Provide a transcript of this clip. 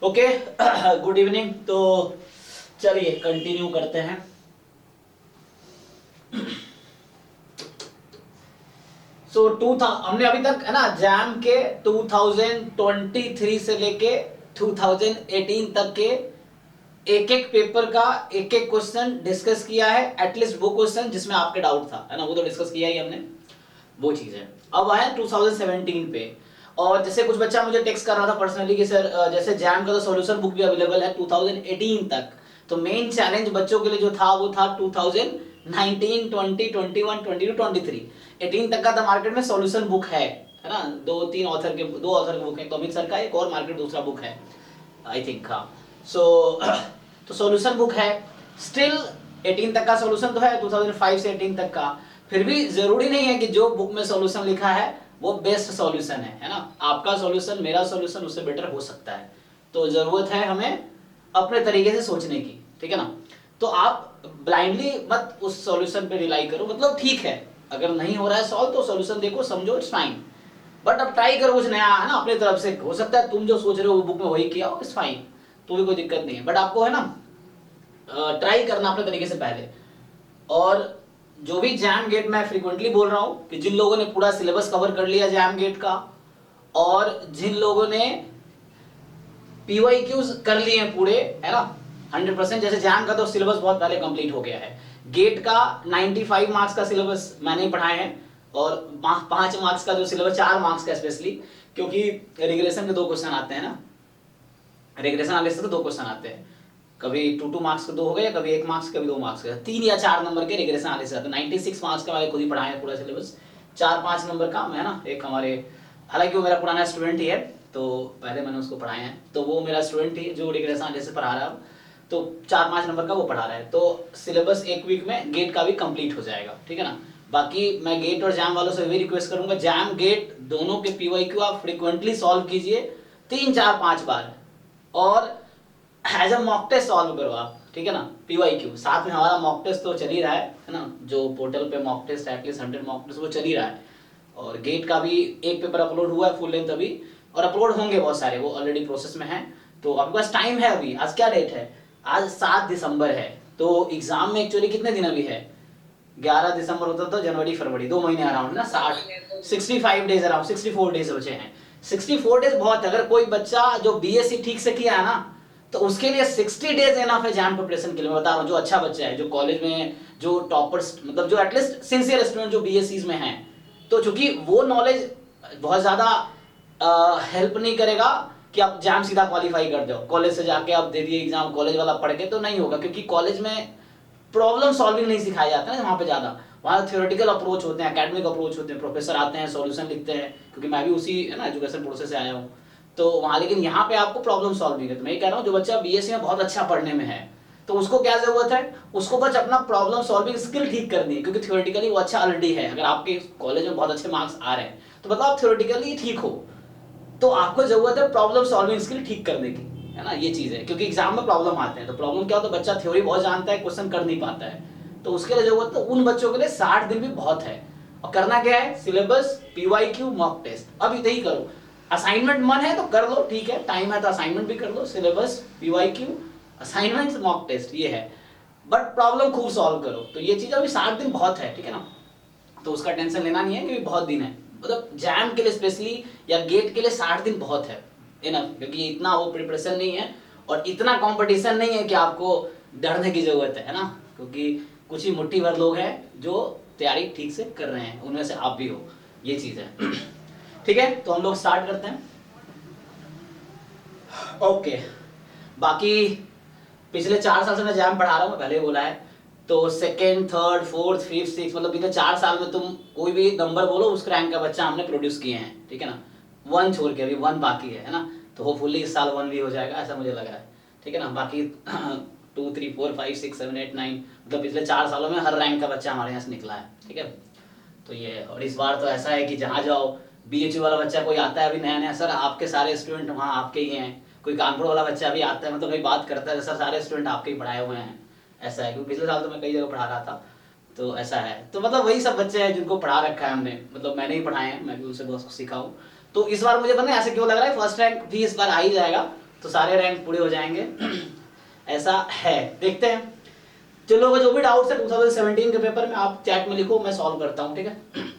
Okay, good evening. तो चलिए continue करते हैं। सो हमने अभी तक है ना जैम के 2023 से लेके 2018 तक के एक एक पेपर का एक एक क्वेश्चन डिस्कस किया है। एटलीस्ट वो क्वेश्चन जिसमें आपके डाउट था है ना, वो तो डिस्कस किया ही हमने, वो चीज है। अब आए 2017 पे, और जैसे कुछ बच्चा मुझे टेक्स्ट कर रहा था पर्सनली कि सर जैसे जैम का तो सॉल्यूशन बुक भी अवेलेबल है 2018 तक, तो मेन चैलेंज बच्चों के लिए जो था वो था 2019, 20, 21, 22, 23। 18 तक का तो मार्केट में सॉल्यूशन बुक है ना, दो ऑथर के बुक है, अमित सर का एक और मार्केट दूसरा बुक है आई थिंक। हाँ, सो तो सॉल्यूशन बुक है स्टिल। 18 तक का सॉल्यूशन तो है 2005 से 18 तक का। फिर भी जरूरी नहीं है कि जो बुक में सॉल्यूशन लिखा है वो बेस्ट सॉल्यूशन है ना। आपका सॉल्यूशन मेरा सॉल्यूशन उससे बेटर हो सकता है। तो जरूरत है हमें अपने तरीके से सोचने की, ठीक है ना। तो आप ब्लाइंडली मत उस सॉल्यूशन पे रिलाई करो, मतलब ठीक है अगर नहीं हो रहा है सॉल्व तो सॉल्यूशन देखो, समझो, इट्स फाइन। बट अब ट्राई करो कुछ नया है ना अपनी तरफ से। हो सकता है तुम जो सोच रहे हो वो बुक में वही किया हो, इट्स फाइन, तो भी कोई दिक्कत नहीं है। बट आपको है ना ट्राई करना अपने तरीके से पहले। और जो भी जैम गेट मैं फ्रीक्वेंटली बोल रहा हूं कि जिन लोगों ने पूरा सिलेबस कवर कर लिया जैम गेट का, और जिन लोगों ने पीवाईक्यूज कर लिए हैं पूरे, है ना 100%। जैसे जैम का तो सिलेबस बहुत पहले कंप्लीट हो गया है। गेट का 95 मार्क्स का सिलेबस मैंने ही पढ़ाए हैं, और 5 मार्क्स का जो सिलेबस, 4 मार्क्स का स्पेशली, क्योंकि रिग्रेशन के 2 क्वेश्चन आते हैं ना, रिग्रेशन एनालिसिस के 2 क्वेश्चन आते हैं, कभी 2 मार्क्स के 2 हो गए, कभी 1 मार्क्स, कभी 2 मार्क्स के, 3 या 4 नंबर के रिग्रेशन एनालिसिस आते हैं। 96 मार्क्स का मैंने खुद ही पढ़ाया है पूरा सिलेबस। 4-5 नंबर का है ना, एक हमारे, हालांकि वो मेरा पुराना स्टूडेंट ही है, तो पहले मैंने उसको पढ़ाए हैं, तो वो मेरा स्टूडेंट ही जो रिग्रेशन एनालिसिस पढ़ा रहा है, तो 4-5 नंबर का वो पढ़ा रहा है। तो सिलेबस 1 वीक में गेट का भी कंप्लीट हो जाएगा, ठीक है ना। बाकी मैं गेट और जैम वालों से भी रिक्वेस्ट करूंगा, जैम गेट दोनों के पीवाईक्यू आप फ्रीक्वेंटली सॉल्व कीजिए 3-4-5 बार, और as a mock test solve करो आप, ठीक है ना। पीवाईक्यू साथ में हमारा मॉक टेस्ट तो चल ही रहा है ना, जो पोर्टल पे mock test at least 100 mock test वो चल ही रहा है। और गेट का भी एक पेपर अपलोड हुआ है फुल लेंथ अभी, और अपलोड होंगे बहुत सारे, वो ऑलरेडी प्रोसेस में है। तो आपके पास टाइम है अभी। आज क्या डेट है? आज 7 दिसंबर है। तो एग्जाम में एक्चुअली कितने दिन अभी है? 11 दिसंबर होता तो जनवरी फरवरी 2 महीने अराउंड ना, 65 डेज अराउंड, 64 डेज बचे हैं। 64 डेज बहुत है। अगर कोई बच्चा जो बीएससी ठीक से किया है ना, तो उसके लिए 60 डेज एनफ है जैम प्रिपरेशन के लिए। मैं बता रहा हूँ, जो अच्छा बच्चा है, जो कॉलेज में जो टॉपर्स, मतलब जो एटलीस्ट सिंसियर स्टूडेंट जो बीएससी में हैं, तो चूंकि वो नॉलेज बहुत ज्यादा हेल्प नहीं करेगा कि आप जैम सीधा क्वालिफाई कर दो, कॉलेज से जाके आप दे दिए एग्जाम, कॉलेज वाला पढ़ के तो नहीं होगा, क्योंकि कॉलेज में प्रॉब्लम सॉल्विंग नहीं सिखाया जाता है ना वहाँ पे ज़्यादा। वहाँ थियोरेटिकल अप्रोच होते हैं, एकेडमिक अप्रोच होते हैं, प्रोफेसर आते हैं, सॉल्यूशन लिखते हैं, क्योंकि मैं भी उसी है ना एजुकेशन प्रोसेस से आया हूँ तो वहाँ। लेकिन यहाँ पे आपको प्रॉब्लम सॉल्विंग है। तो मैं ये कह रहा हूँ, जो बच्चा बीएससी में बहुत अच्छा पढ़ने में है, तो उसको क्या जरूरत है, उसको बस अपना प्रॉब्लम सॉल्विंग स्किल ठीक करनी है, क्योंकि थियोरेटिकली वो अच्छा ऑलरेडी है। अगर आपके कॉलेज में बहुत अच्छे मार्क्स आ रहे हैं तो मतलब आप थियोरेटिकली ठीक हो, तो आपको जरूरत है प्रॉब्लम सॉल्विंग स्किल ठीक करने की, है ना। ये चीज है, क्योंकि एग्जाम में प्रॉब्लम आते हैं, तो प्रॉब्लम क्या होता है, बच्चा थ्योरी बहुत जानता है, क्वेश्चन कर नहीं पाता है, तो उसके लिए जरूरत है, उन बच्चों के लिए 60 दिन भी बहुत है। और करना क्या है, सिलेबस, पीवाईक्यू, मॉक टेस्ट, अब इतना ही करो। असाइनमेंट मन है तो कर लो, ठीक है, टाइम है तो असाइनमेंट भी कर लो, syllabus, PYQ, assignment, mock test, ये है। बट प्रॉब्लम खूब सॉल्व करो। तो ये चीज अभी 60 दिन बहुत है, ठीक है ना, तो उसका टेंशन लेना नहीं है, क्योंकि बहुत दिन है। मतलब जैम के लिए स्पेशली या गेट के लिए 60 दिन बहुत है इनफ, क्योंकि इतना वो प्रिपरेशन नहीं है और इतना कंपटीशन नहीं है कि आपको डरने की जरूरत है ना, क्योंकि कुछ ही मुट्ठी भर लोग हैं जो तैयारी ठीक से कर रहे हैं, उनमें से आप भी हो, ये चीज है। ठीक है, तो हम लोग स्टार्ट करते हैं। ओके, बाकी पिछले 4 साल से मैं जैम पढ़ा रहा हूँ, पहले ही बोला है। तो second, third, fourth, fifth, six, मतलब बीते 4 साल में तुम कोई भी नंबर बोलो उस रैंक का बच्चा हमने प्रोड्यूस किए हैं, ठीक है ना। 1 छोड़ के, अभी 1 बाकी है ना, तो होपफुली इस साल 1 भी हो जाएगा, ऐसा मुझे लग रहा है, ठीक है ना। बाकी 2, 3, 4, 5, 6, 7, 8, 9, मतलब पिछले 4 सालों में हर रैंक का बच्चा हमारे यहाँ से निकला है, ठीक है। तो ये, और इस बार तो ऐसा है कि जहाँ जाओ बीएचयू वाला बच्चा कोई आता है अभी नया नया, सर आपके सारे स्टूडेंट वहाँ आपके ही हैं। कोई कानपुर वाला बच्चा भी आता है, मतलब कोई बात करता है, सर सारे स्टूडेंट आपके ही पढ़ाए हुए हैं, ऐसा है। क्योंकि पिछले साल तो मैं कई जगह पढ़ा रहा था, तो ऐसा है। तो मतलब वही सब बच्चे हैं जिनको पढ़ा रखा है हमने, मतलब मैंने ही पढ़ाए हैं, मैं भी उनसे बहुत कुछ सीखा हूँ। तो इस बार मुझे पता नहीं ऐसे क्यों लग रहा है फर्स्ट रैंक भी इस बार आ ही जाएगा, तो सारे रैंक पूरे हो जाएंगे ऐसा है, देखते हैं। चलो जो भी डाउट्स है 2017 के पेपर में आप चैट में लिखो, मैं सॉल्व करता हूँ, ठीक है।